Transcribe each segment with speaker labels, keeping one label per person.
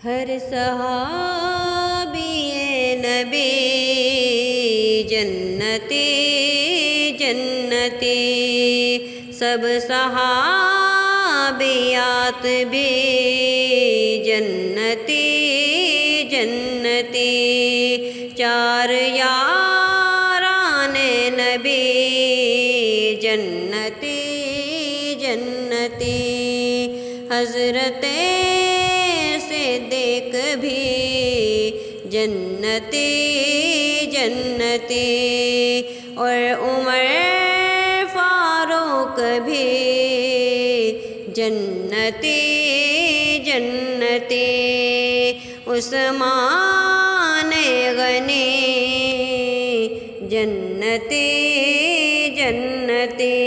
Speaker 1: ہر صحابی نبی جنتی جنتی، سب صحابیات بھی جنتی جنتی، چار یاران نبی جنتی جنتی، حضرت صدیق بھی جنتی جنتی، اور عمر فاروق بھی جنتی جنتی، عثمان غنی جنتی جنتی،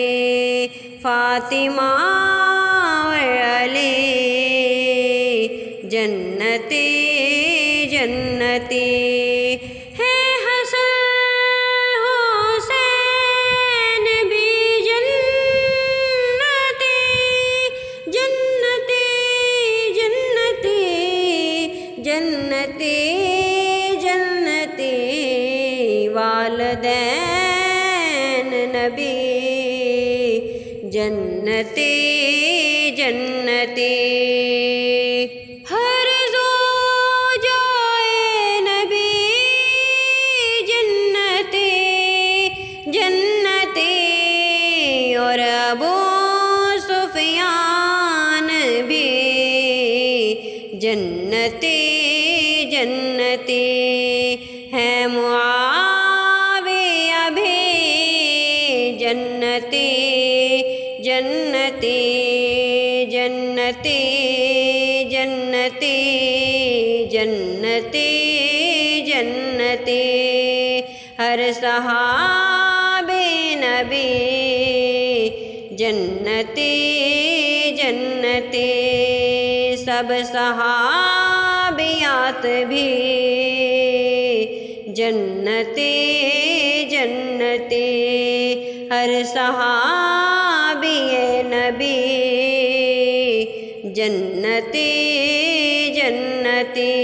Speaker 1: فاطمہ اور علی جنتی جنتی، ہے حسن حسین بھی جنتی جنتی جنتی جنتی جنتی، والدین نبی جنتی جنتی، ہر زوجائے نبی جنتی جنتی، اور ابو سفیان بھی جنتی جنتی، ہے معاویہ بھی جنتی جنتی جنتی جنتی جنتی جنتی، ہر صحابی نبی جنتی جنتی، سب صحابیات بھی جنتی جنتی، ہر صحابی نبی جنتی جنتی۔